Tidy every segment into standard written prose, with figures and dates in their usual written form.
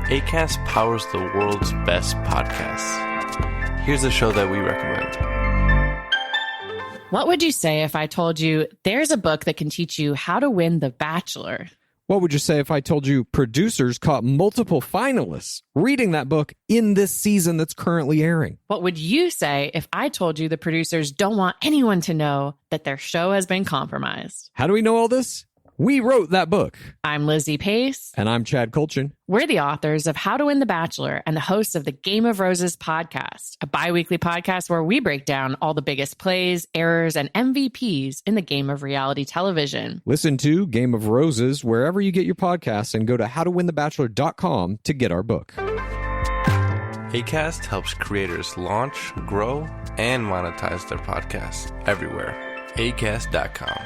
Acast powers the world's best podcasts. Here's a show that we recommend. What would you say if I told you there's a book that can teach you how to win The Bachelor? What would you say if I told you producers caught multiple finalists reading that book in this season that's currently airing? What would you say if I told you the producers don't want anyone to know that their show has been compromised? How do we know all this? We wrote that book. I'm Lizzie Pace. And I'm Chad Kulchin. We're the authors of How to Win the Bachelor and the hosts of the Game of Roses podcast, a bi-weekly podcast where we break down all the biggest plays, errors, and MVPs in the game of reality television. Listen to Game of Roses wherever you get your podcasts and go to howtowinthebachelor.com to get our book. Acast helps creators launch, grow, and monetize their podcasts everywhere. Acast.com.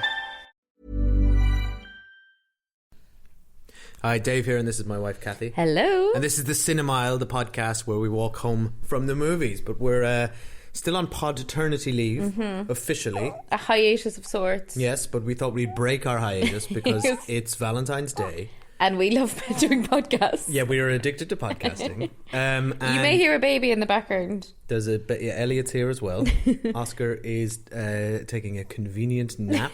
Hi, Dave here, and this is my wife, Kathy. Hello. And this is the Cinemile, the podcast where we walk home from the movies. But we're still on paternity leave, officially. A hiatus of sorts. Yes, but we thought we'd break our hiatus because it's Valentine's Day. And we love doing podcasts. Yeah, we are addicted to podcasting. You may hear a baby in the background. There's Elliot's here as well. Oscar is taking a convenient nap.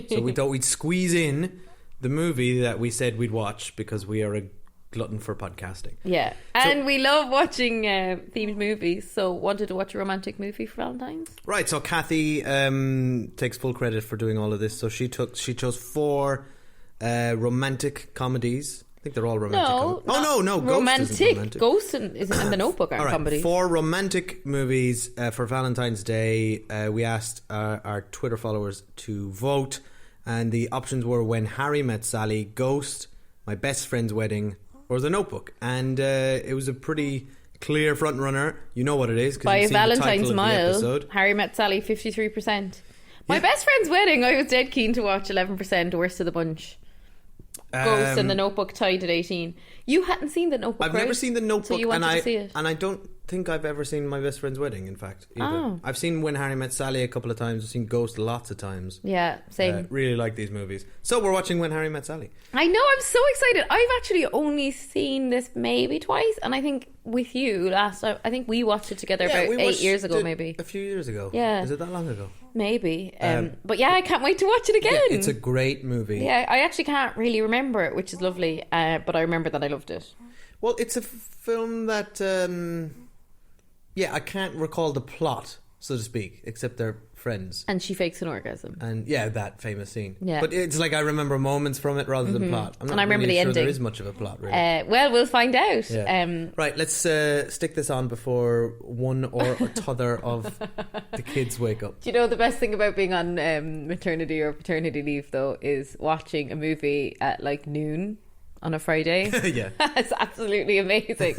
So we thought we'd squeeze in the movie that we said we'd watch because we are a glutton for podcasting. Yeah. And we love watching themed movies, so wanted to watch a romantic movie for Valentine's. Right, so Kathy takes full credit for doing all of this. So she chose 4 romantic comedies. I think they're all romantic. No, Ghost romantic. Isn't romantic. Ghost and The Notebook aren't comedies. 4 romantic movies for Valentine's Day. We asked our Twitter followers to vote. And the options were When Harry Met Sally, Ghost, My Best Friend's Wedding, or The Notebook. And it was a pretty clear front runner. You know what it is. By a Valentine's mile, Harry Met Sally, 53%. My Best Friend's Wedding, I was dead keen to watch, 11%, worst of the bunch. Ghost and The Notebook tied at 18. You hadn't seen The Notebook, I've never seen The Notebook. So you wanted to see it. And I don't think I've ever seen My Best Friend's Wedding, in fact, either. Oh. I've seen When Harry Met Sally a couple of times. I've seen Ghost lots of times. Yeah, same. Really like these movies. So we're watching When Harry Met Sally. I know, I'm so excited. I've actually only seen this maybe twice, and I think with you last time, I think we watched it together about 8 years ago, maybe. A few years ago. Yeah. Is it that long ago? Maybe. But yeah, I can't wait to watch it again. Yeah, it's a great movie. Yeah, I actually can't really remember it, which is lovely, but I remember that I loved it. Well, it's a film that, I can't recall the plot, so to speak, except they're friends. And she fakes an orgasm. And yeah, that famous scene. Yeah. But it's like I remember moments from it rather than plot. I'm not And I remember really the sure ending. there is much of a plot, really. Well, we'll find out. Yeah. Right, let's stick this on before one or t'other of the kids wake up. Do you know the best thing about being on maternity or paternity leave, though, is watching a movie at like noon on a Friday? Yeah. It's absolutely amazing.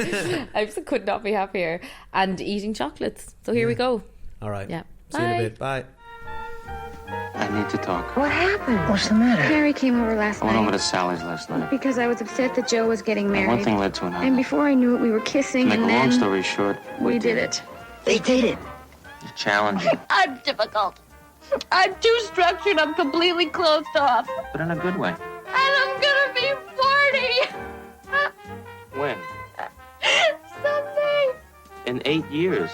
I just could not be happier. And eating chocolates. So here we go. All right. Yeah. See you in a bit. Bye. I need to talk. What happened? What's the matter? Harry came over last I went night. over to Sally's last night. Because I was upset that Joe was getting married. One thing led to another. And before I knew it, we were kissing, To make and a long then story short, we did it. They did it. It's challenging, I'm difficult. I'm too structured. I'm completely closed off. but in a good way. And I'm gonna be 40. When? Someday. In 8 years.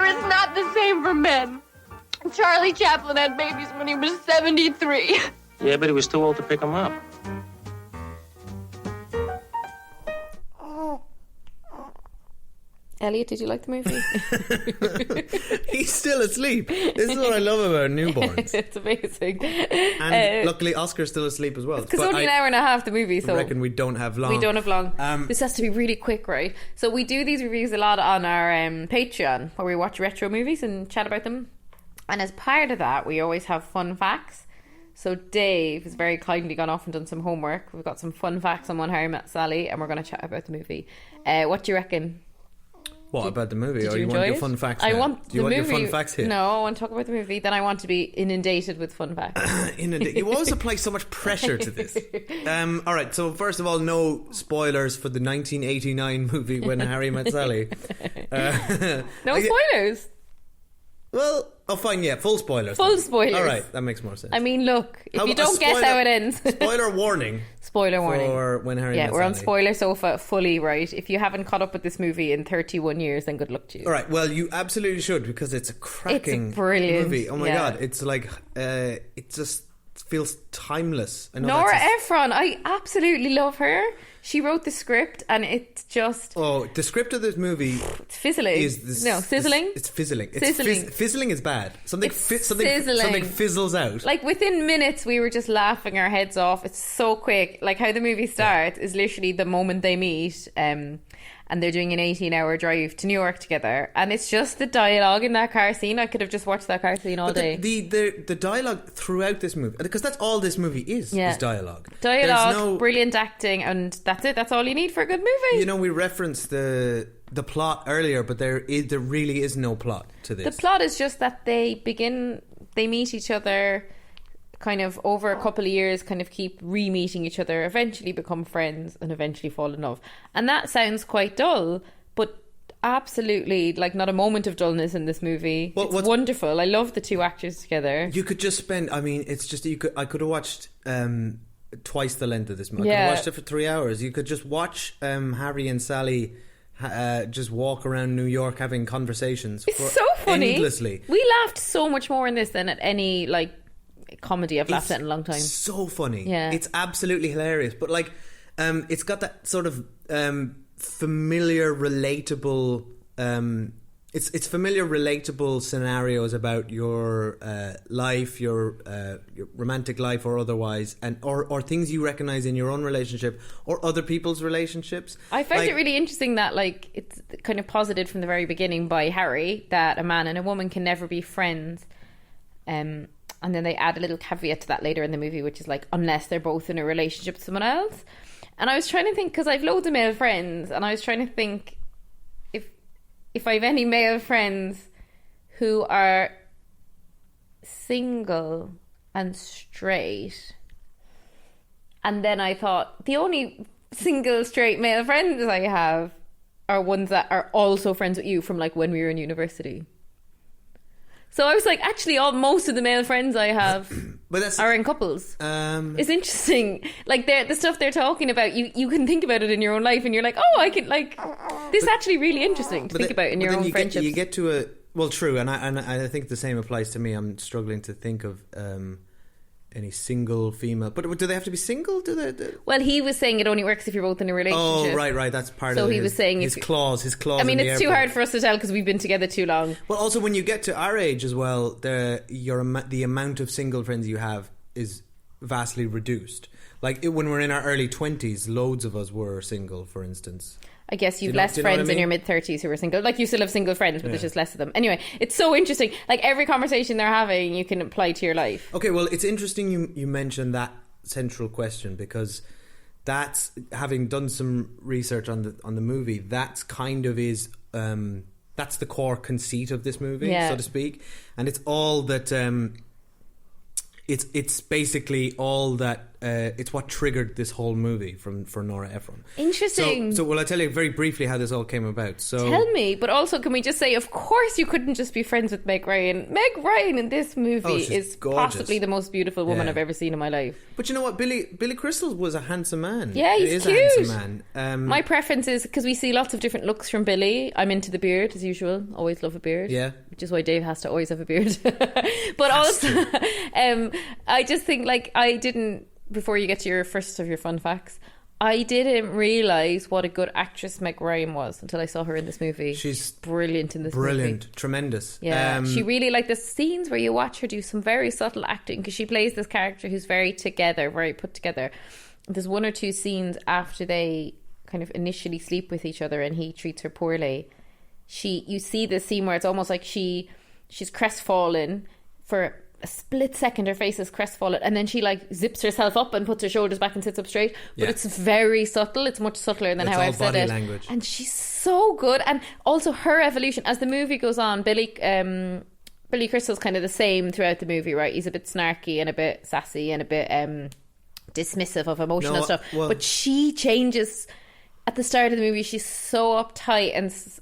It's not the same for men. Charlie Chaplin had babies when he was 73. Yeah, but he was too old to pick them up. Elliot, did you like the movie? He's still asleep. This is what I love about newborns. It's amazing. And luckily, Oscar's still asleep as well. Because only an hour and a half the movie, so I reckon we don't have long. we don't have long. This has to be really quick, right? So we do these reviews a lot on our Patreon, where we watch retro movies and chat about them. And as part of that, we always have fun facts. So Dave has very kindly gone off and done some homework. We've got some fun facts on When Harry Met Sally, and we're going to chat about the movie. What do you reckon? What about the movie? Did Or you you enjoy want your it? fun facts I now? want Do you the want movie. your fun facts here? No, I want to talk about the movie. Then I want to be inundated with fun facts. You always apply so much pressure to this. All right, so first of all, no spoilers for the 1989 movie When Harry Met Sally. No spoilers. Well, oh, fine, yeah, full spoilers. Full then. spoilers. All right, that makes more sense. I mean, look, if How- you a don't guess spoiler- how it ends. Spoiler warning. Spoiler warning. For When Harry Yeah, Met we're on Sally. spoiler sofa fully, right? If you haven't caught up with this movie in 31 years, then good luck to you. All right, well, you absolutely should because it's a cracking brilliant, movie. Oh my yeah. God, it's like, it just feels timeless. I know Nora that's Ephron, I absolutely love her. She wrote the script and it's just Oh, the script of this movie fizzling. is this, Sizzling. It's fizzling. Sizzling. Fizzling is bad. Something It's something sizzling. fizzles out. Like within minutes, we were just laughing our heads off. It's so quick. Like how the movie starts is literally the moment they meet, and they're doing an 18-hour drive to New York together, and it's just the dialogue in that car scene. I could have just watched that car scene all But day. the dialogue throughout this movie, because that's all this movie is dialogue. Dialogue, There's no, brilliant acting, and that's it. That's all you need for a good movie. you know, we referenced the plot earlier, but there really is no plot to this. The plot is just that they meet each other kind of over a couple of years, kind of keep re-meeting each other, eventually become friends and eventually fall in love. And that sounds quite dull, but absolutely like not a moment of dullness in this movie. Well, it's wonderful. I love the two actors together. You could just spend, I mean, it's just, I could have watched twice the length of this movie. I could Yeah. have watched it for 3 hours. You could just watch Harry and Sally just walk around New York having conversations. It's so funny. Endlessly. We laughed so much more in this than at any like comedy I've laughed at in a long time. So funny. Yeah. It's absolutely hilarious. But like, it's got that sort of familiar, relatable. It's familiar, relatable scenarios about your life, your romantic life or otherwise, and or things you recognize in your own relationship or other people's relationships. I found Like, it really interesting that like it's kind of posited from the very beginning by Harry that a man and a woman can never be friends. And then they add a little caveat to that later in the movie, which is like, unless they're both in a relationship with someone else. And I was trying to think, because I've loads of male friends, and I was trying to think if I have any male friends who are single and straight. And then I thought, the only single straight male friends I have are ones that are also friends with you from like when we were in university. So I was like, actually, most of the male friends I have but that's are in couples. It's interesting. Like the stuff they're talking about, you can think about it in your own life, and you're like, oh, I can like. This is actually really interesting to think about in your own friendships. You get to a well, true, and I think the same applies to me. I'm struggling to think of any single female, but do they have to be single? Do they? Well, he was saying it only works if you're both in a relationship. Oh, right. That's part So of he was saying his if- clause. I mean, in the it's too airport. hard for us to tell because we've been together too long. Well, also when you get to our age as well, the amount of single friends you have is vastly reduced. Like when we're in our early 20s, loads of us were single, for instance. I guess you've Do you know- less do you know what I friends in mean? your mid-30s who are single. Like, you still have single friends, but there's just less of them. Anyway, it's so interesting. Like, every conversation they're having, you can apply to your life. Okay, well, it's interesting you mentioned that central question, because that's, having done some research on the movie, that's kind of is that's the core conceit of this movie, Yeah. so to speak, and it's all that it's basically all that it's what triggered this whole movie for Nora Ephron. Interesting. So will I tell you very briefly how this all came about? So Tell me, but also can we just say, of course you couldn't just be friends with Meg Ryan. Meg Ryan in this movie Oh, she's is gorgeous. possibly the most beautiful woman Yeah. I've ever seen in my life. But you know what, Billy Crystal was a handsome man. Yeah, he's He is cute. a handsome man. My preference is, because we see lots of different looks from Billy, I'm into the beard as usual. Always love a beard. Yeah. Which is why Dave has to always have a beard. But also, I just think, like, I didn't, before you get to your first of your fun facts, I didn't realise what a good actress Meg Ryan was until I saw her in this movie. She's brilliant in this movie. brilliant, tremendous. Yeah, she really, like, the scenes where you watch her do some very subtle acting, because she plays this character who's very together, very put together. There's one or two scenes after they kind of initially sleep with each other and he treats her poorly. You see this scene where it's almost like she's crestfallen. For a split second her face is crestfallen, and then she like zips herself up and puts her shoulders back and sits up straight, but Yeah. it's very subtle. It's much subtler than It's how all I've said body it. language. And she's so good. And also her evolution as the movie goes on. Billy Crystal's kind of the same throughout the movie, right? He's a bit snarky and a bit sassy and a bit dismissive of emotional No, stuff, well- but she changes at the start of the movie she's so uptight,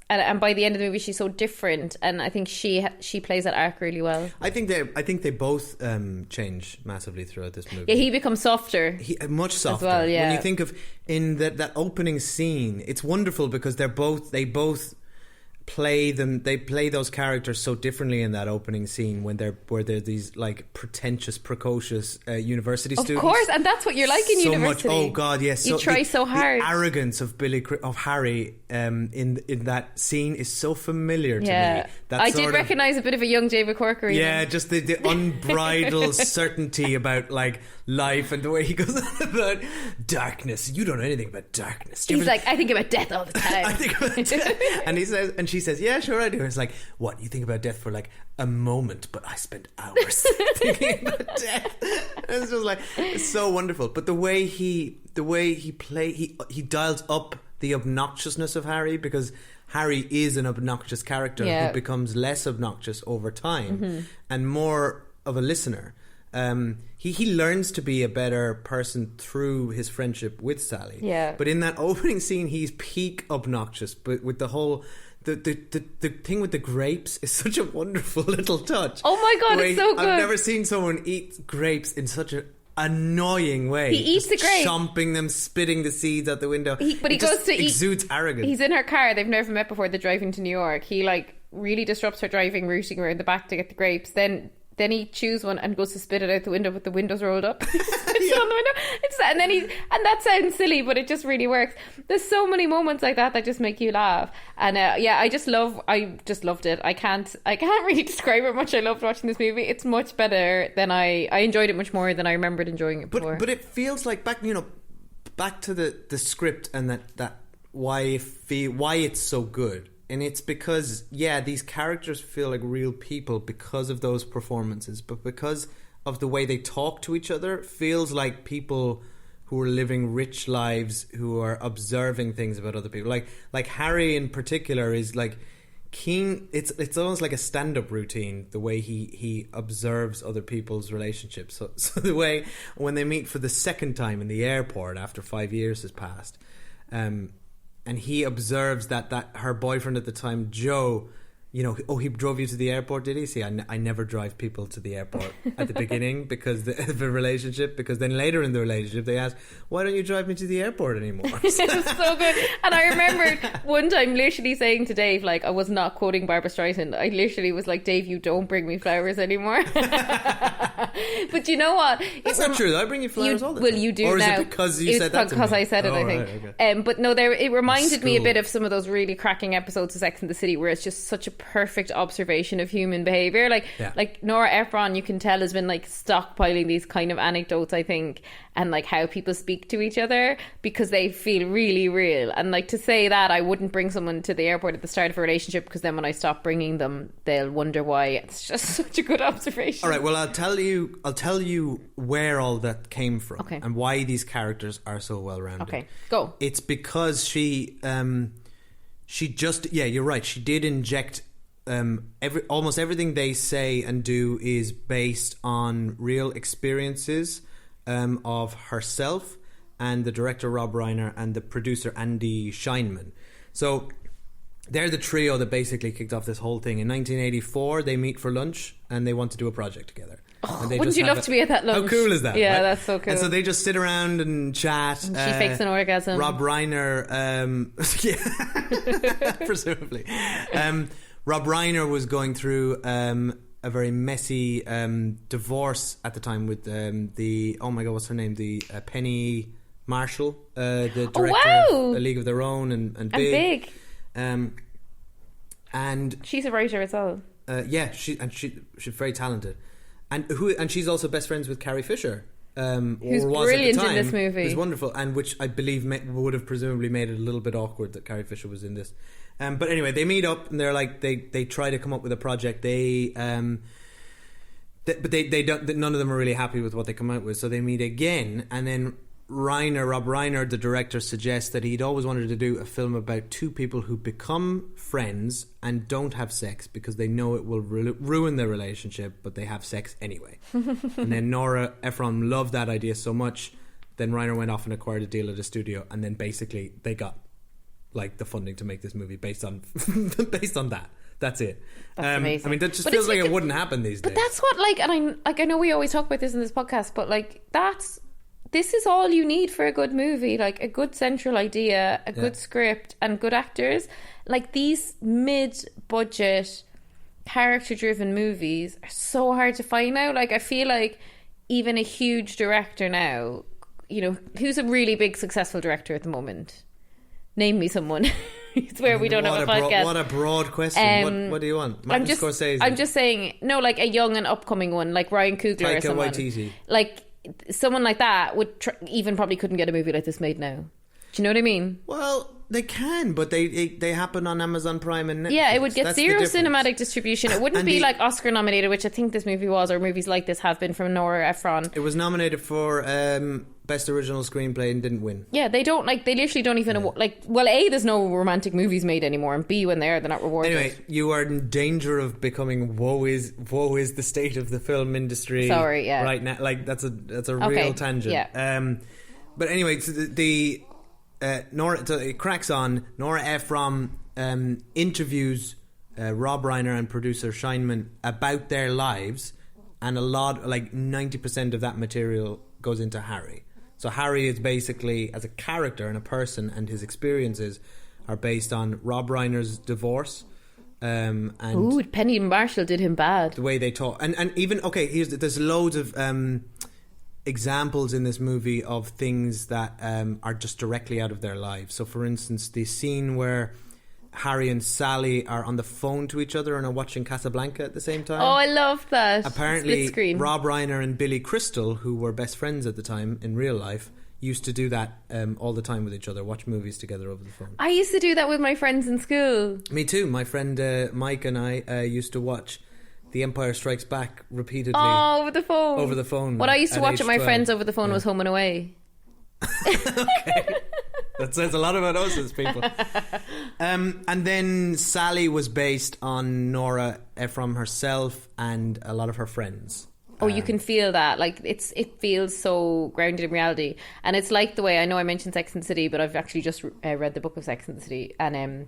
and by the end of the movie she's so different, and I think she plays that arc really well. I think they both change massively throughout this movie. Yeah, he becomes softer. Much softer. As well, yeah. When you think of in that opening scene, it's wonderful because they both play those characters so differently in that opening scene where they're these like pretentious, precocious university students. Of course, and that's what you're like in university. Oh God, yes. You try so hard. The arrogance of Harry in that scene is so familiar to me. I did recognise a bit of a young David Corker. Yeah, just the unbridled certainty about like life and the way he goes on about darkness. You don't know anything about darkness. He's like, I think about death all the time. I think about death. And she says, yeah, sure I do. It's like, what, you think about death for like a moment, but I spent hours thinking about death. And it's just like, it's so wonderful. But the way he dials up the obnoxiousness of Harry, because Harry is an obnoxious character who becomes less obnoxious over time and more of a listener. He learns to be a better person through his friendship with Sally. Yeah. But in that opening scene, he's peak obnoxious. But with the whole the thing with the grapes is such a wonderful little touch. Oh my God, it's so good. I've never seen someone eat grapes in such an annoying way. He eats the grapes, chomping them, spitting the seeds out the window. But he goes to exudes arrogance. He's in her car. They've never met before. They're driving to New York. He like really disrupts her driving, rooting around the back to get the grapes. Then he chews one and goes to spit it out the window, but the window's rolled up. It's on the window. And that sounds silly, but it just really works. There's so many moments like that just make you laugh. And I just loved it. I can't really describe how much I loved watching this movie. It's much better than I enjoyed it much more than I remembered enjoying it before. But it feels like back to the script and that why it's so good. And it's because, these characters feel like real people because of those performances, but because of the way they talk to each other, it feels like people who are living rich lives, who are observing things about other people. Like Harry in particular is like keen. It's almost like a stand-up routine, the way he observes other people's relationships. So the way when they meet for the second time in the airport after 5 years has passed, and he observes that her boyfriend at the time, Joe, he drove you to the airport, did he? See, I never drive people to the airport at the beginning because of the relationship, because then later in the relationship they ask, why don't you drive me to the airport anymore? It was so good. And I remember one time literally saying to Dave, like, I was not quoting Barbra Streisand, I literally was like, Dave, you don't bring me flowers anymore. But you know what? That's not true though. I bring you flowers all the time. Well, you do or is now. It because you said that to me? Because I said it, I think. Right, okay. But no, it reminded me a bit of some of those really cracking episodes of Sex and the City where it's just such a perfect observation of human behaviour. Like Nora Ephron, you can tell, has been like stockpiling these kind of anecdotes, I think, and like how people speak to each other because they feel really real. And like to say that I wouldn't bring someone to the airport at the start of a relationship because then when I stop bringing them they'll wonder why. It's just such a good observation. All right, well I'll tell you where all that came from, okay, and why these characters are so well rounded. Okay, go. It's because she just you're right, she did inject almost everything they say and do is based on real experiences of herself and the director Rob Reiner and the producer Andy Scheinman. So they're the trio that basically kicked off this whole thing. In 1984 they meet for lunch and they want to do a project together. Oh, wouldn't you love to be at that lunch? How cool is that? Yeah, right? That's so cool. And so they just sit around and chat. And she fakes an orgasm. Rob Reiner presumably Rob Reiner was going through a very messy divorce at the time with what's her name? The Penny Marshall, the director of A League of Their Own and Big. And she's a writer as well. She's very talented, and she's also best friends with Carrie Fisher. Who's brilliant in this movie. Who's wonderful, and which I believe would have presumably made it a little bit awkward that Carrie Fisher was in this. But anyway, they meet up and they're like they try to come up with a project. They don't. None of them are really happy with what they come out with, so they meet again. And then Rob Reiner, the director, suggests that he'd always wanted to do a film about two people who become friends and don't have sex because they know it will ruin their relationship, but they have sex anyway. And then Nora Ephron loved that idea so much, then Reiner went off and acquired a deal at a studio, and then basically they got like the funding to make this movie based on based on that. That's it. That's amazing. I mean, that just But feels it's like like it wouldn't happen these days. But that's what, like, and I know we always talk about this in this podcast, but like this is all you need for a good movie, like a good central idea, a good script, and good actors. Like these mid-budget, character-driven movies are so hard to find now. Like I feel like even a huge director now, you know, who's a really big successful director at the moment? Name me someone. It's where we don't have a podcast. What a broad question. What do you want? Martin Scorsese. I'm just saying, no, like a young and upcoming one, like Ryan Coogler or Taika someone. Waititi. Like someone like that would even probably couldn't get a movie like this made now. Do you know what I mean? Well, they can, but they happen on Amazon Prime and Netflix. Yeah, it would get That's zero the difference. cinematic distribution. It wouldn't be like Oscar nominated, which I think this movie was, or movies like this have been from Nora Ephron. It was nominated for Best Original Screenplay and didn't win. Yeah, they literally don't even like. Well, A, there's no romantic movies made anymore, and B, when they're not rewarded. Anyway, you are in danger of becoming woe is the state of the film industry. Sorry, yeah. Right now, like that's a Okay, real tangent. yeah. But anyway, so Nora, so it cracks on. Nora Ephron interviews Rob Reiner and producer Scheinman about their lives, and a lot, like 90% of that material goes into Harry. So Harry is basically, as a character and a person, and his experiences are based on Rob Reiner's divorce. And Penny Marshall did him bad. the way they talk, and even there's loads of examples in this movie of things that are just directly out of their lives. So for instance, the scene where Harry and Sally are on the phone to each other and are watching Casablanca at the same time. Oh, I love that. Apparently Split screen. Rob Reiner and Billy Crystal, who were best friends at the time in real life, used to do that all the time with each other, watch movies together over the phone. I used to do that with my friends in school. Me too. My friend Mike and I used to watch The Empire Strikes Back repeatedly. Oh, over the phone. Over the phone. What I used to at watch age with my 12. friends over the phone was Home and Away. That says a lot about us as people. And then Sally was based on Nora Ephron herself and a lot of her friends. Oh, you can feel that. Like it feels so grounded in reality, and it's like the way I know I mentioned Sex and the City, but I've actually just read the book of Sex and the City, and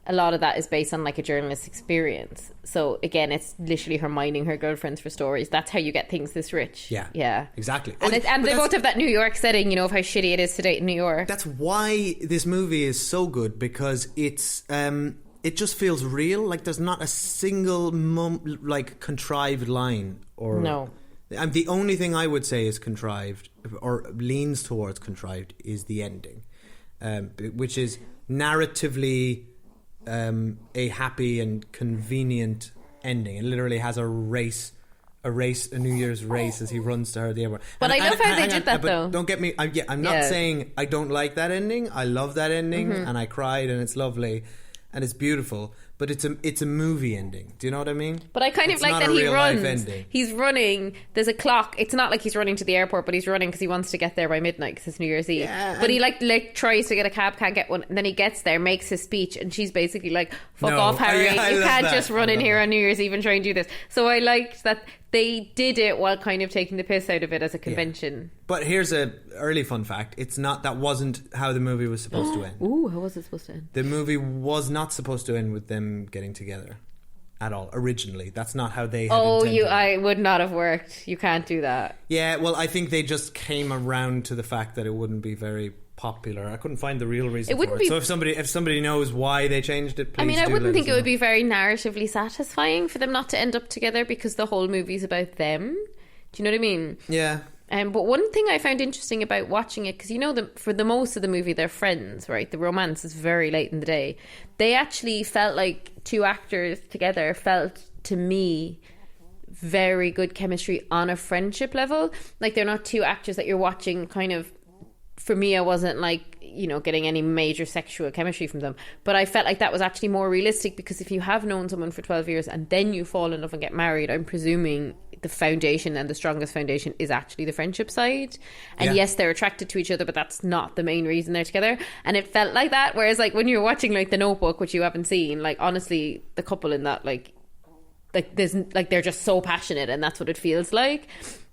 a lot of that is based on like a journalist's experience. So again, it's literally her mining her girlfriends for stories. That's how you get things this rich. Yeah, exactly. And they both have that New York setting, you know, of how shitty it is to date in New York. That's why this movie is so good, because it's it just feels real. Like there's not a single like contrived line or no. And the only thing I would say is contrived or leans towards contrived is the ending, which is narratively a happy and convenient ending. It literally has a New Year's race as he runs to her at the airport. But I love how they did that, though. Don't get me. I'm not saying I don't like that ending. I love that ending, and I cried, and it's lovely, and it's beautiful. But it's a movie ending. Do you know what I mean? But I kind of It's like not that a he real life runs. ending. He's running. There's a clock. It's not like he's running to the airport, but he's running because he wants to get there by midnight because it's New Year's Eve. Yeah, but he like tries to get a cab, can't get one. And then he gets there, makes his speech, and she's basically like, "Fuck No. off, Harry! I You love can't that. just run I in love here that. on New Year's Eve and try and do this." So I liked that they did it while kind of taking the piss out of it as a convention. But here's a early fun fact: that wasn't how the movie was supposed to end. Ooh, how was it supposed to end? The movie was not supposed to end with them getting together at all. Originally, that's not how they had intended. I would not have worked. You can't do that. Yeah, well, I think they just came around to the fact that it wouldn't be very popular. I couldn't find the real reason It wouldn't for it. be- So if somebody knows why they changed it, please I mean, I do wouldn't let think us it would know. be very narratively satisfying for them not to end up together because the whole movie's about them. Do you know what I mean? Yeah. But one thing I found interesting about watching it, because you know, for the most of the movie, they're friends, right? The romance is very late in the day. They actually felt like two actors together felt, to me, very good chemistry on a friendship level. Like, they're not two actors that you're watching kind of. For me, I wasn't like, you know, getting any major sexual chemistry from them, but I felt like that was actually more realistic, because if you have known someone for 12 years and then you fall in love and get married, I'm presuming the foundation, and the strongest foundation, is actually the friendship side. And yes, they're attracted to each other, but that's not the main reason they're together. And it felt like that. Whereas like when you're watching like The Notebook, which you haven't seen, like honestly, the couple in that, like there's like, they're just so passionate, and that's what it feels like.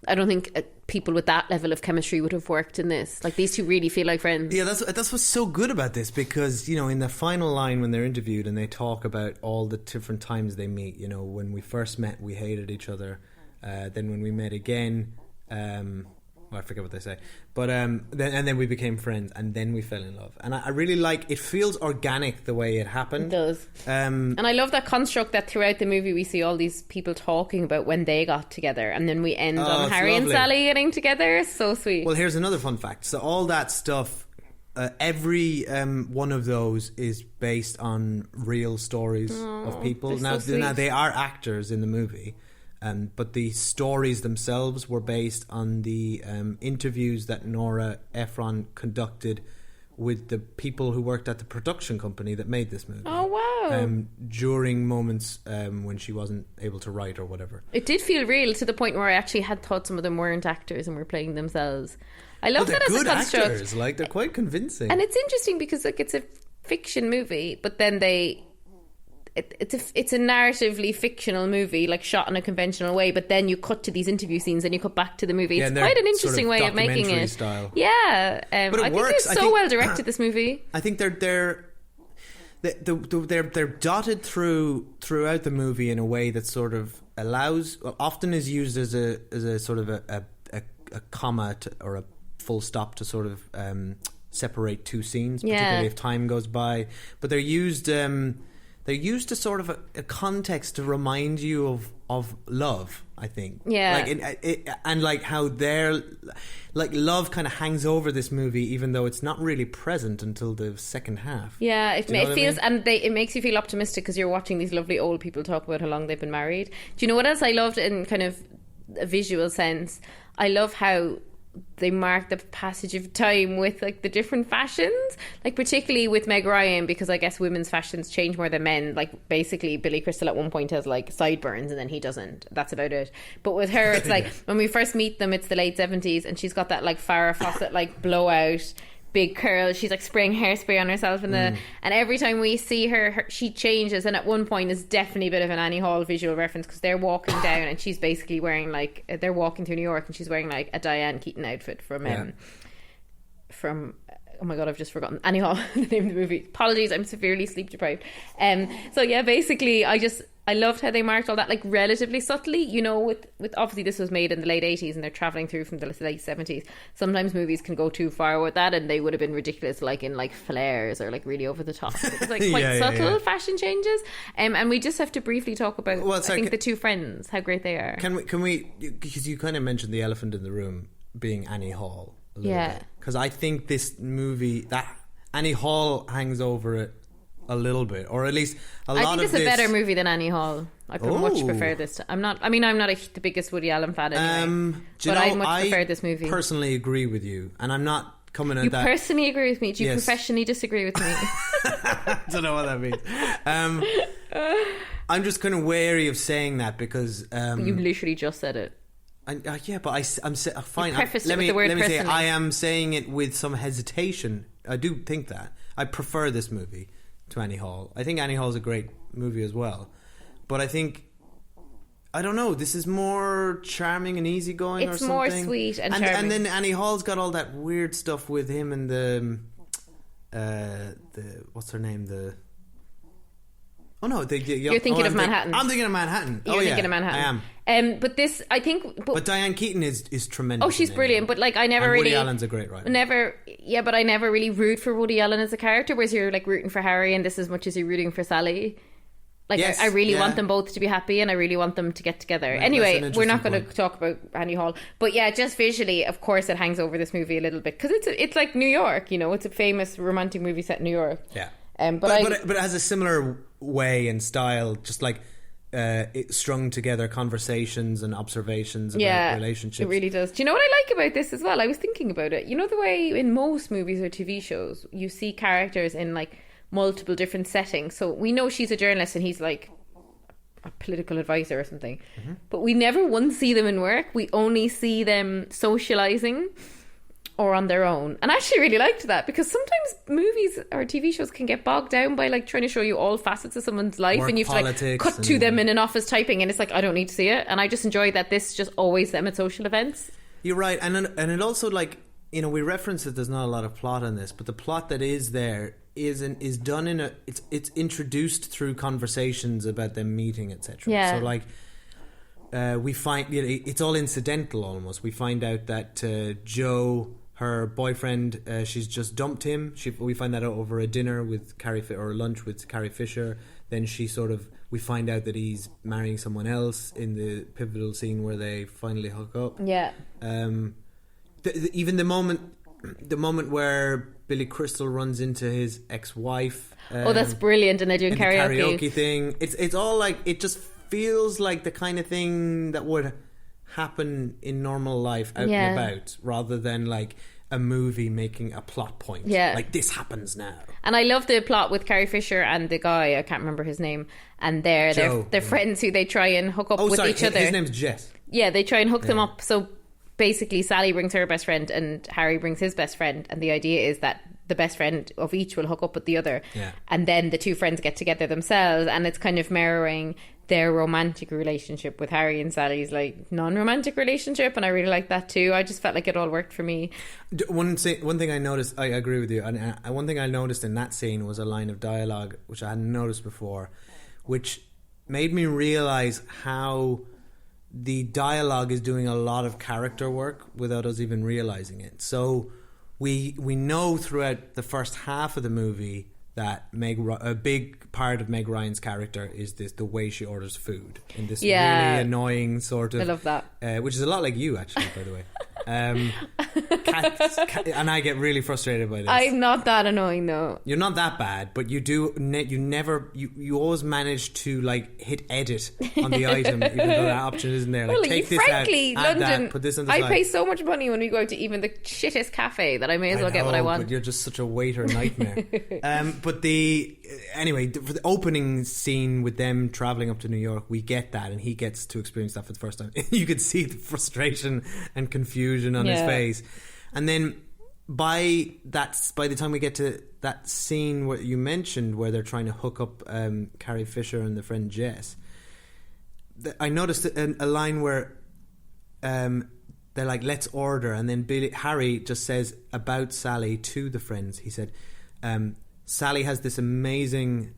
I don't think people with that level of chemistry would have worked in this. Like, these two really feel like friends. Yeah, that's what's so good about this, because, you know, in the final line when they're interviewed and they talk about all the different times they meet, you know, when we first met, we hated each other. Then when we met again, I forget what they say, but then we became friends, and then we fell in love. And I really like, it feels organic the way it happened. It does. And I love that construct that throughout the movie we see all these people talking about when they got together, and then we end on Harry and Sally getting together. So sweet. Well, here's another fun fact. So all that stuff, every one of those is based on real stories of people. Now they are actors in the movie. But the stories themselves were based on the interviews that Nora Ephron conducted with the people who worked at the production company that made this movie. Oh, wow. During moments when she wasn't able to write or whatever. It did feel real, to the point where I actually had thought some of them weren't actors and were playing themselves. I love that as a construct. They're good actors. Like, they're quite convincing. And it's interesting because, like, it's a fiction movie, but then it's a narratively fictional movie, like shot in a conventional way, but then you cut to these interview scenes and you cut back to the movie. It's quite an interesting way of making it. Style. Yeah, but I think it's so well directed, this movie. I think they're dotted throughout the movie in a way that sort of often is used as a sort of a comma or a full stop to sort of separate two scenes, particularly if time goes by. But they're used. They're used to sort of a context to remind you of love, I think. Yeah. Like and like how their like love kind of hangs over this movie, even though it's not really present until the second half. Yeah, it feels, I mean? and it makes you feel optimistic because you're watching these lovely old people talk about how long they've been married. Do you know what else I loved in kind of a visual sense? I love how they mark the passage of time with like the different fashions, like particularly with Meg Ryan, because I guess women's fashions change more than men. Like basically Billy Crystal at one point has like sideburns and then he doesn't. That's about it. But with her, it's like when we first meet them, it's the late 70s and she's got that like Farrah Fawcett like blowout big curls. She's like spraying hairspray on herself and every time we see her she changes, and at one point is definitely a bit of an Annie Hall visual reference because they're walking down and she's basically wearing like, they're walking through New York and she's wearing like a Diane Keaton outfit from oh my god, I've just forgotten Annie Hall, the name of the movie. Apologies, I'm severely sleep deprived. So yeah, basically I loved how they marked all that like relatively subtly, you know, with obviously this was made in the late 80s and they're travelling through from the late 70s. Sometimes movies can go too far with that and they would have been ridiculous, like in like flares or like really over the top. It was like quite subtle fashion changes. And we just have to briefly talk about I think the two friends, how great they are. Can we because you kind of mentioned the elephant in the room being Annie Hall a little bit. Because I think this movie, that Annie Hall hangs over it a little bit, or at least a lot of this. I think it's a better movie than Annie Hall. I could much prefer this. I'm not the biggest Woody Allen fan anyway, but I much prefer this movie. I personally agree with you, and I'm not coming at that. You personally agree with me? Do you professionally disagree with me? I don't know what that means. I'm just kind of wary of saying that because you literally just said it. Yeah, but I'm fine. Let me say I am saying it with some hesitation. I do think that I prefer this movie to Annie Hall. I think Annie Hall is a great movie as well, but I think, I don't know, this is more charming and easygoing. It's or something. More sweet and charming. And then Annie Hall's got all that weird stuff with him and the what's her name, you're thinking of Manhattan. I'm thinking of Manhattan. You're thinking of Manhattan. I am. But this, I think... But Diane Keaton is tremendous. Oh, she's brilliant. But like, I never really... Woody Allen's a great writer. But I never really root for Woody Allen as a character, whereas you're like rooting for Harry and this as much as you're rooting for Sally. Like, yes, I really want them both to be happy and I really want them to get together. Right, anyway, we're not going to talk about Annie Hall. But yeah, just visually, of course, it hangs over this movie a little bit. Because it's like New York, you know? It's a famous romantic movie set in New York. Yeah. But it has a similar way and style, just like it strung together conversations and observations about relationships. It really does. Do you know what I like about this as well? I was thinking about it. You know the way in most movies or TV shows you see characters in like multiple different settings. So we know she's a journalist and he's like a political advisor or something. Mm-hmm. But we never once see them in work. We only see them socializing. or on their own. And I actually really liked that, because sometimes movies or TV shows can get bogged down by like trying to show you all facets of someone's life, Work and you have to like politics cut to them in an office typing, and it's like, I don't need to see it. And I just enjoy that this just always them at social events. You're right, and it also, like, you know, we reference that there's not a lot of plot in this, but the plot that is there is done in it's introduced through conversations about them meeting, etc. Yeah. So like, we find, you know, it's all incidental almost. We find out that Joe, her boyfriend, she's just dumped him. We find that out over a dinner with Carrie, or a lunch with Carrie Fisher. Then we find out that he's marrying someone else in the pivotal scene where they finally hook up. Yeah. Even the moment where Billy Crystal runs into his ex-wife. Oh, that's brilliant! And they're doing and the karaoke. karaoke thing. It's all like, it just feels like the kind of thing that would happen in normal life out and about, rather than like a movie making a plot point. Yeah. Like, this happens now. And I love the plot with Carrie Fisher and the guy, I can't remember his name, and they're friends who they try and hook up with each other. His name's Jess. Yeah, they try and hook them up. So basically Sally brings her best friend and Harry brings his best friend, and the idea is that the best friend of each will hook up with the other, and then the two friends get together themselves, and it's kind of mirroring their romantic relationship with Harry and Sally's like non-romantic relationship, and I really like that too. I just felt like it all worked for me. One thing I noticed, I agree with you, and one thing I noticed in that scene was a line of dialogue which I hadn't noticed before, which made me realise how the dialogue is doing a lot of character work without us even realising it. So we know throughout the first half of the movie that a big part of Meg Ryan's character is the way she orders food in this really annoying sort of... I love that. Which is a lot like you, actually, by the way. And I get really frustrated by this. I'm not that annoying though. You're not that bad, but you always manage to like hit edit on the item, even though that option isn't there. Like, Well, take this frankly, out, add London, that, put this on the I side. pay so much money when we go out to even the shittest cafe that I may as well get what I want. But you're just such a waiter nightmare. But for the opening scene with them traveling up to New York, we get that, and he gets to experience that for the first time. You could see the frustration and confusion on his face, and then by the time we get to that scene where you mentioned where they're trying to hook up Carrie Fisher and the friend Jess, I noticed a line where they're like, let's order, and then Harry just says about Sally to the friends. He said, Sally has this amazing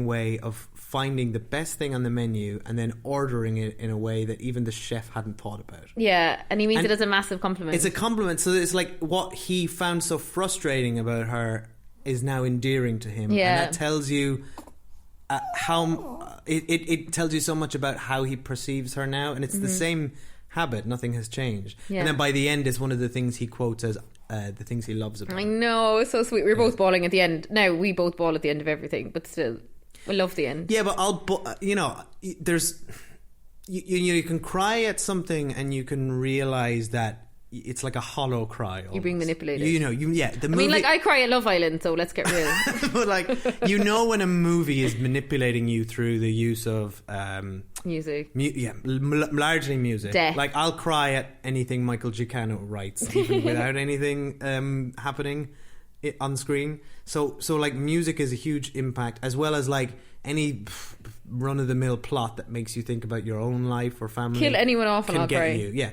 way of finding the best thing on the menu and then ordering it in a way that even the chef hadn't thought about. Yeah, and he means it as a massive compliment. It's a compliment. So it's like what he found so frustrating about her is now endearing to him. Yeah. And that tells you how... It tells you so much about how he perceives her now. And it's the same habit. Nothing has changed. Yeah. And then by the end, it's one of the things he quotes as... the things he loves about her. I know, it's so sweet. We were both bawling at the end. Now, we both bawl at the end of everything, but still, we love the end. Yeah, but there's... You can cry at something and you can realise that it's like a hollow cry. Almost. You're being manipulated. The movie... I mean, like, I cry at Love Island, so let's get real. But like, when a movie is manipulating you through the use of music. Largely music. Death. Like, I'll cry at anything Michael Giacchino writes, even without anything happening on screen. So like, music is a huge impact, as well as like any run-of-the-mill plot that makes you think about your own life or family. Kill anyone off and I'll cry. Yeah.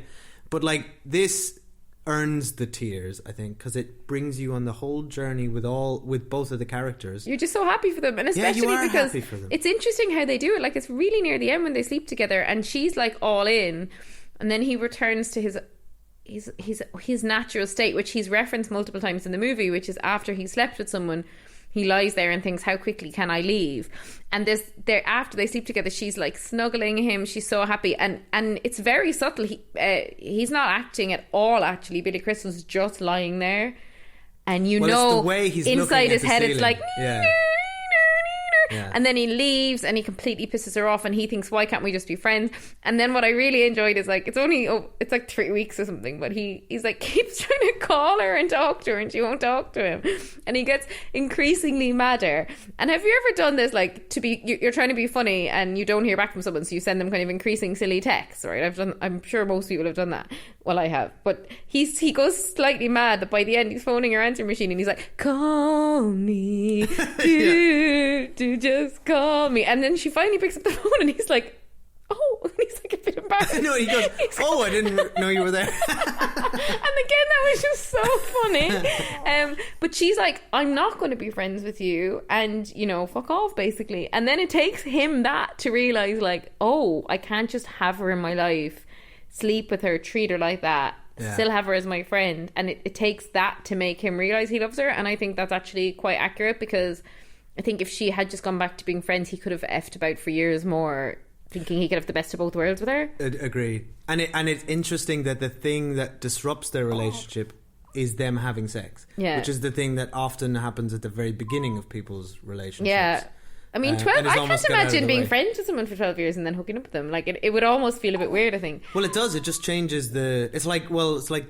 But like, this earns the tears, I think, because it brings you on the whole journey with both of the characters. You're just so happy for them, and especially because it's interesting how they do it. Like, it's really near the end when they sleep together, and she's like all in, and then he returns to his natural state, which he's referenced multiple times in the movie, which is after he slept with someone. He lies there and thinks, how quickly can I leave? And after they sleep together, she's like snuggling him. She's so happy. And it's very subtle. He's not acting at all, actually. Billy Crystal's just lying there. And it's the way he's inside his head, it's like... Yeah. And then he leaves and he completely pisses her off and he thinks, why can't we just be friends? And then what I really enjoyed is like, it's like 3 weeks or something, but he's like keeps trying to call her and talk to her and she won't talk to him. And he gets increasingly madder. And have you ever done this, like, you're trying to be funny and you don't hear back from someone, so you send them kind of increasing silly texts, right? I'm sure most people have done that. Well, I have. But he goes slightly mad that by the end he's phoning her answering machine and he's like, call me, do just call me. And then she finally picks up the phone and he's like, oh, and he's like a bit embarrassed. No, he goes, oh, I didn't know you were there. And again, that was just so funny. But she's like, I'm not going to be friends with you, and fuck off, basically. And then it takes him that to realize, like, oh, I can't just have her in my life, sleep with her, treat her like that, still have her as my friend. And it takes that to make him realize he loves her. And I think that's actually quite accurate, because I think if she had just gone back to being friends, he could have effed about for years more, thinking he could have the best of both worlds with her. Agreed. And it's interesting that the thing that disrupts their relationship is them having sex. Yeah. Which is the thing that often happens at the very beginning of people's relationships. Yeah. I mean, 12. I can't imagine being friends with someone for 12 years and then hooking up with them. Like, it would almost feel a bit weird, I think. Well, it does. It just changes it's like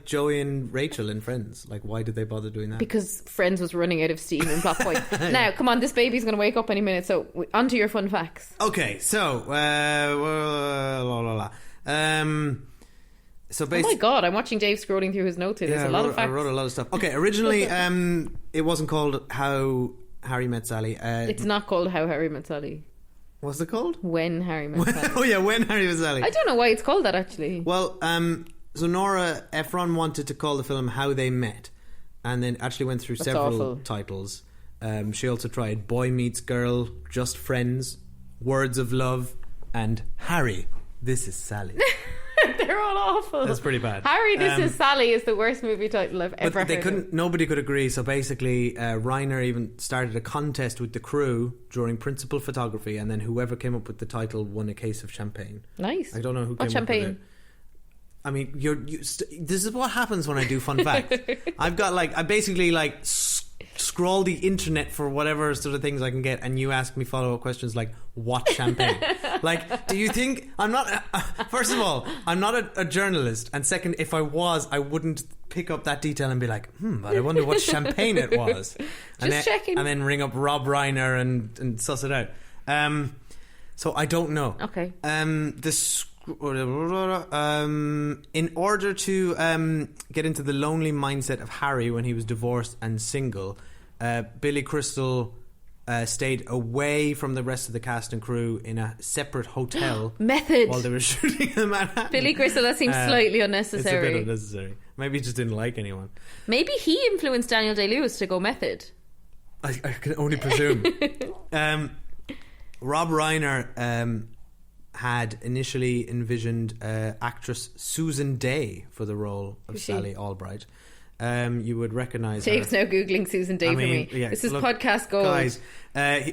Joey and Rachel in Friends. Like, why did they bother doing that? Because Friends was running out of steam and plot point. Now, come on, this baby's going to wake up any minute. So, on to your fun facts. Okay, so, so basically, oh my god, I'm watching Dave scrolling through his notes here. There's a lot of facts. I wrote a lot of stuff. Okay, originally, it wasn't called How Harry Met Sally. It's not called How Harry Met Sally. What's it called? When Harry Met Sally. Oh yeah, When Harry Met Sally. I don't know why it's called that, actually. Well, so Nora Ephron wanted to call the film How They Met, and then actually went through several titles. She also tried Boy Meets Girl, Just Friends, Words of Love, and Harry, This Is Sally. They're all awful. That's pretty bad. Harry, This Is Sally is the worst movie title I've ever heard of. Nobody could agree, so basically Reiner even started a contest with the crew during principal photography, and then whoever came up with the title won a case of champagne. Nice. I don't know who what came champagne? up with it. I mean, this is what happens when I do fun facts. I've got I basically scroll the internet for whatever sort of things I can get, and you ask me follow-up questions like, what champagne? Like, do you think I'm not first of all, I'm not a journalist, and second, if I was, I wouldn't pick up that detail and be like, but I wonder what champagne it was. Checking. And then ring up Rob Reiner and suss it out. So I don't know. Okay. In order to get into the lonely mindset of Harry when he was divorced and single, Billy Crystal stayed away from the rest of the cast and crew in a separate hotel method while they were shooting in Manhattan. Billy Crystal, that seems slightly unnecessary. It's a bit unnecessary. Maybe he just didn't like anyone. Maybe he influenced Daniel Day-Lewis to go method. I can only presume. Rob Reiner had initially envisioned actress Susan Day for the role of Sally Albright. You would recognise her. Dave's now Googling Susan Day for me. Yeah, this is podcast gold. Guys,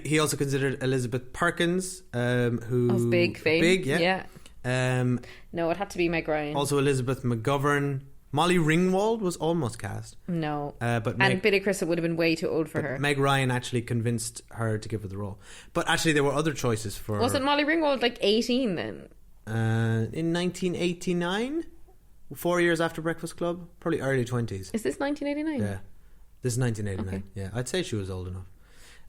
he also considered Elizabeth Perkins, who... Of Big fame. Big, yeah. No, it had to be Meg Ryan. Also Elizabeth McGovern. Molly Ringwald was almost cast. No. And Billy Crystal would have been way too old for her. Meg Ryan actually convinced her to give her the role. But actually there were other choices for... Wasn't Molly Ringwald 18 then? In 1989? 4 years after Breakfast Club? Probably early 20s. Is this 1989? Yeah. This is 1989. Okay. Yeah, I'd say she was old enough.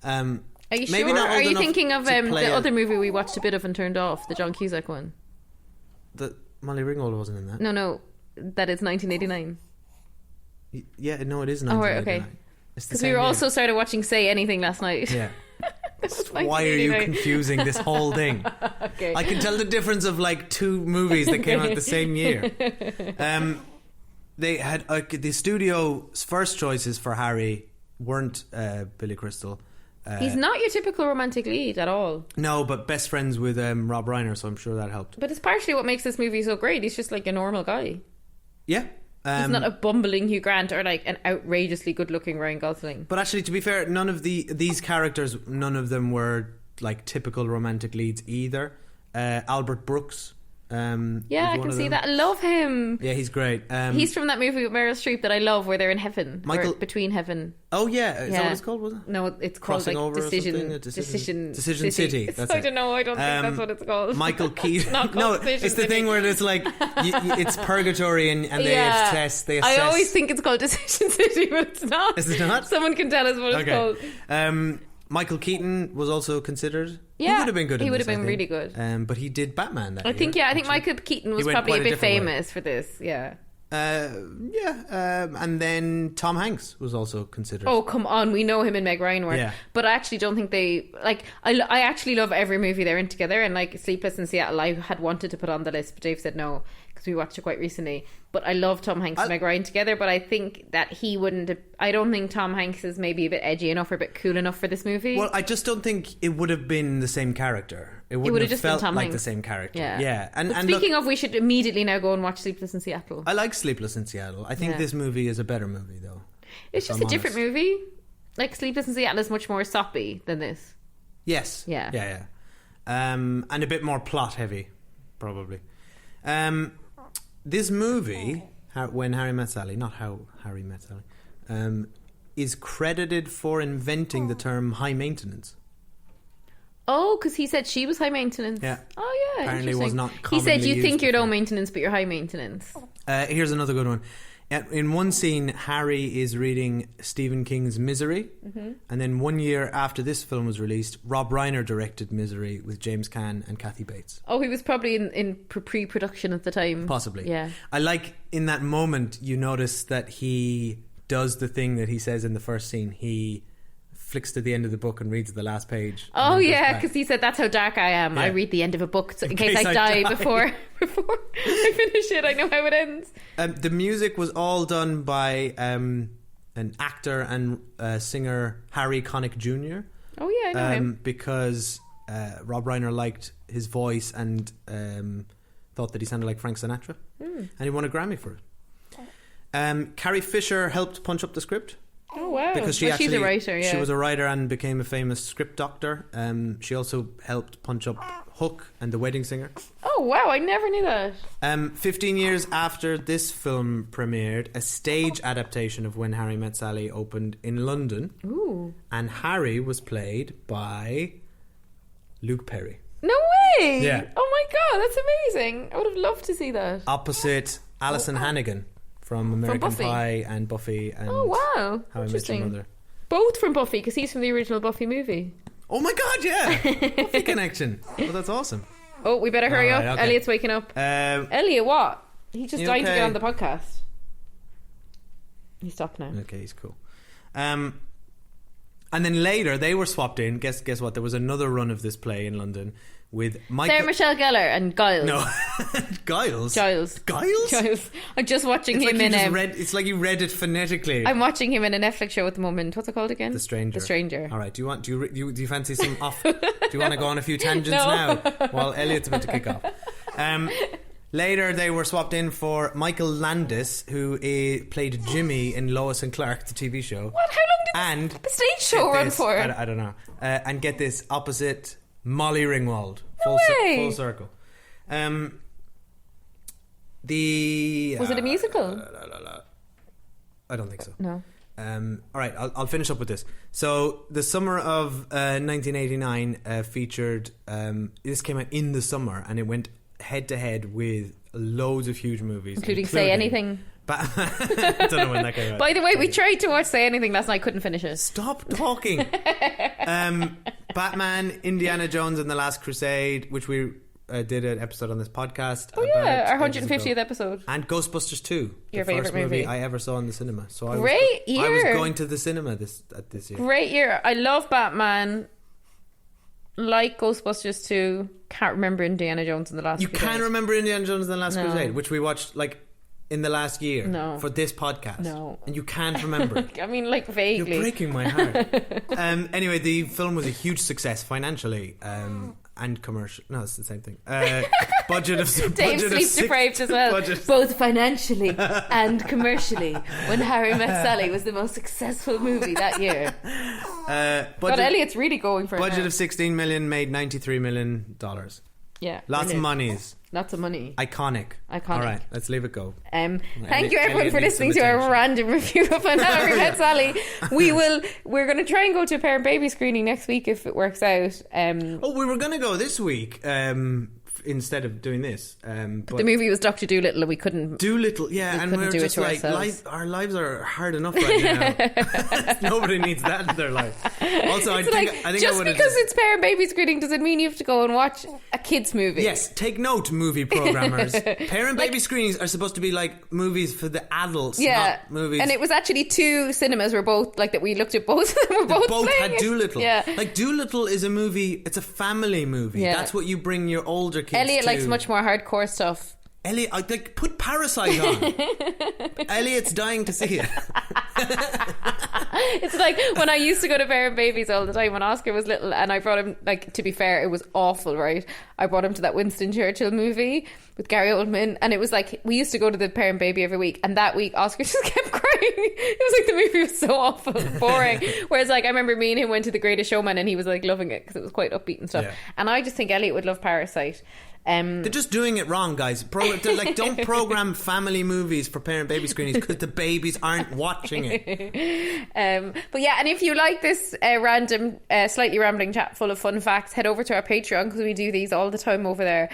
Are you sure? Are you thinking of the other movie we watched a bit of and turned off? The John Cusack one? Molly Ringwald wasn't in that. No. That is 1989. Yeah, no, it is 1989. Oh, right, okay. Because we were also started watching Say Anything last night. Yeah. Why are you confusing this whole thing? Okay. I can tell the difference of two movies that came out the same year. They had the studio's first choices for Harry weren't Billy Crystal. He's not your typical romantic lead at all. No, but best friends with Rob Reiner, so I'm sure that helped. But it's partially what makes this movie so great. He's just a normal guy. Yeah. He's not a bumbling Hugh Grant or an outrageously good-looking Ryan Gosling. But actually, to be fair, none of these characters, none of them were typical romantic leads either. Albert Brooks, Yeah, I can see that. I love him. Yeah, he's great. He's from that movie with Meryl Streep that I love, where they're in heaven, Michael- or between heaven. Oh yeah, is that what it's called? Was it? No, it's called Crossing like over or Decision something? Decision City. It's- That's I it. don't know. I don't think that's what it's called. Michael Keaton. Not No, called Decision it's the City. thing where it's like it's purgatory and they assess. They assess. I always think it's called Decision City, but it's not. Is it not? Someone can tell us what it's called. Michael Keaton was also considered. Yeah, he would have been good. He in would this, have been I think. really good. But he did Batman. That I year, think. Yeah, I think actually. Michael Keaton was He went probably quite a a bit different way. famous for this. Yeah. And then Tom Hanks was also considered. Oh, come on. We know him in Meg Ryan work. Yeah. But I actually don't think they... Like, I actually love every movie they're in together. And, like, Sleepless in Seattle, I had wanted to put on the list, but Dave said no, because we watched it quite recently. But I love Tom Hanks and Meg Ryan together, but I think that he wouldn't... I don't think Tom Hanks is maybe a bit edgy enough or a bit cool enough for this movie. Well, I just don't think it would have been the same character. It wouldn't would have have just been felt Tom like Hanks. the same character. Yeah. And But and speaking look, of, we should immediately now go and watch Sleepless in Seattle. I like Sleepless in Seattle. I think Yeah. this movie is a better movie, though. It's if just I'm a different honest. movie. Like, Sleepless in Seattle is much more soppy than this. Yes. Yeah. Yeah. And a bit more plot heavy, probably. This movie, When Harry Met Sally, not How Harry Met Sally, is credited for inventing the term high maintenance. Oh, because he said she was high maintenance. Yeah. Oh, yeah. Apparently interesting. was not He said commonly you think used you're low before. maintenance, but you're high maintenance. Here's another good one. In one scene, Harry is reading Stephen King's Misery, and then 1 year after this film was released, Rob Reiner directed Misery with James Caan and Kathy Bates. Oh, he was probably in pre-production at the time. Possibly. Yeah. I like in that moment, you notice that he does the thing that he says in the first scene. He flicks to the end of the book and reads the last page. Oh, and then goes yeah, back. because he said that's how dark I am. Yeah. I read the end of a book in case I die before I finish it. I know how it ends. The music was all done by an actor and singer Harry Connick Jr. Oh, yeah, I know him. Because Rob Reiner liked his voice and thought that he sounded like Frank Sinatra, and he won a Grammy for it. Carrie Fisher helped punch up the script. Oh, wow. Because she's a writer, yeah. She was a writer and became a famous script doctor. She also helped punch up Hook and The Wedding Singer. Oh, wow, I never knew that. 15 years after this film premiered, a stage adaptation of When Harry Met Sally opened in London. Ooh. And Harry was played by Luke Perry. No way! Yeah. Oh, my God, that's amazing. I would have loved to see that. Opposite Alison Hannigan from American Buffy. Pie and Buffy and Oh, wow. How I Met Your Interesting. Mother. Both from Buffy, because he's from the original Buffy movie. Oh my God, yeah! Buffy connection. Well, that's awesome. Oh, we better hurry All right, up. okay. Elliot's waking up. Elliot, what? He just You died to okay? get on the podcast. He stopped now. Okay, he's cool. And then later they were swapped in. Guess what? There was another run of this play in London with Michael. Sarah Michelle Gellar and Giles. No, Giles. Giles. Giles. I'm just watching It's like him you in just a... read. It's like you read it phonetically. I'm watching him in a Netflix show at the moment. What's it called again? The Stranger. The Stranger. All right. Do you fancy some off? Do you want to go on a few tangents No. now while Elliot's about to kick off? Later, they were swapped in for Michael Landis, who played Jimmy in Lois and Clark, the TV show. What? How long did the stage show get run this, for? I don't know. And get this, opposite Molly Ringwald. No way. Full circle. The Was it a musical? I don't think so. No. All right, I'll finish up with this. So the summer of 1989 featured. This came out in the summer, and it went head to head with loads of huge movies, Including Say Anything. I don't know when that came out. By the way, we tried to watch Say Anything last night. Couldn't finish it. Stop talking. Batman, Indiana Jones and the Last Crusade, which we did an episode on this podcast. Oh yeah, our ages ago. 150th episode. And Ghostbusters 2, Your the first favourite movie. I ever saw in the cinema. So Great I was year. going to the cinema this year. Great year. I love Batman. Like Ghostbusters 2. Can't remember Indiana Jones and the Last You Crusade. can't remember Indiana Jones and the Last No. Crusade, which we watched like in the last year No. for this podcast. No. And you can't remember it. I mean, like, vaguely. You're breaking my heart. Anyway, the film was a huge success financially and commercial. No, it's the same thing. Budget of Dave budget of sleep six- deprived as well, budget- both financially and commercially. When Harry Met Sally was the most successful movie that year. God, budget, Elliot's really going for it budget now. of $16 million made $93 million. Yeah, Lots of brilliant. monies. Lots of money. Iconic. All right, let's leave it go. Thank you everyone Elliot for needs listening some to our attention. random review of When Harry Met Sally. We're going to try and go to a Parent Baby screening next week if it works out. We were going to go this week instead of doing this. But the movie was Dr. Dolittle and we couldn't... Dolittle, yeah, and couldn't we're do it just to like, ourselves. our lives are hard enough right now. Nobody needs that in their life. Also, I think just I would because it's Parent Baby screening doesn't mean you have to go and watch a kids movie. Yes, take note, movie programmers. Parent Baby screenings are supposed to be like movies for the adults, not movies. And it was actually 2 cinemas were both like that. We looked at both of them. Both had it. Dolittle. Yeah, like Dolittle is a movie. It's a family movie. Yeah. That's what you bring your older kids. Elliot to. likes much more hardcore stuff. Elliot, put Parasite on. Elliot's dying to see it. It's like when I used to go to Parent Babies all the time when Oscar was little, and I brought him, like, to be fair, it was awful, right? I brought him to that Winston Churchill movie with Gary Oldman, and it was like, we used to go to the Parent Baby every week, and that week Oscar just kept crying. It was like the movie was so awful and boring. Whereas, like, I remember me and him went to The Greatest Showman, and he was like loving it because it was quite upbeat and stuff. Yeah. And I just think Elliot would love Parasite. They're just doing it wrong, guys. Don't program family movies for Parent Baby screenings because the babies aren't watching it. But yeah, and if you like this random, slightly rambling chat full of fun facts, head over to our Patreon because we do these all the time over there.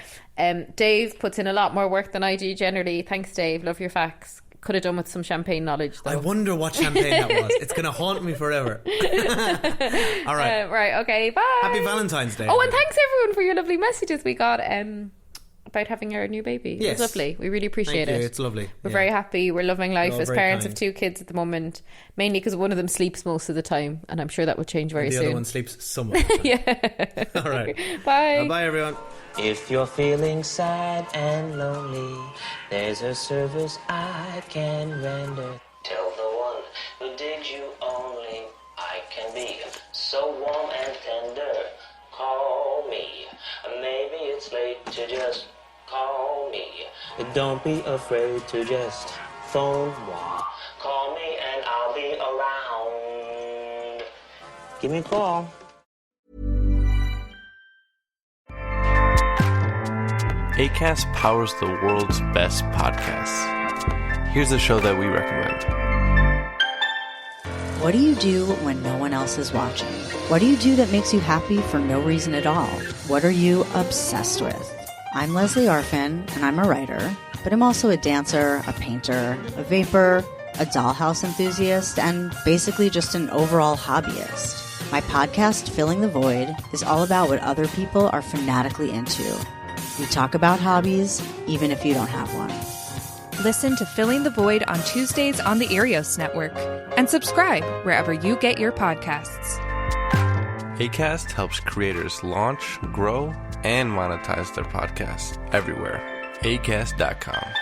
Dave puts in a lot more work than I do generally. Thanks, Dave. Love your facts. Could have done with some champagne knowledge, though. I wonder what champagne that was. It's going to haunt me forever. All right. Right, okay, bye. Happy Valentine's Day. Oh, and thanks everyone for your lovely messages we got about having our new baby. Yes. It's lovely. We really appreciate Thank you. it. It's lovely. We're Yeah. very happy. We're loving life You're all as very parents kind. of 2 kids at the moment, mainly because one of them sleeps most of the time, and I'm sure that will change very The soon. other one sleeps somewhere. Yeah. All right. Bye. Bye, everyone. If you're feeling sad and lonely, there's a service I can render. Tell the one who digs you only I can be so warm and tender. Call me. Maybe it's late to just call me. Don't be afraid to just phone moi. Call me and I'll be around. Give me a call. Acast powers the world's best podcasts. Here's a show that we recommend. What do you do when no one else is watching? What do you do that makes you happy for no reason at all? What are you obsessed with? I'm Leslie Arfin, and I'm a writer, but I'm also a dancer, a painter, a vapor, a dollhouse enthusiast, and basically just an overall hobbyist. My podcast, Filling the Void, is all about what other people are fanatically into. We talk about hobbies, even if you don't have one. Listen to Filling the Void on Tuesdays on the Arios Network and subscribe wherever you get your podcasts. Acast helps creators launch, grow, and monetize their podcasts everywhere. Acast.com.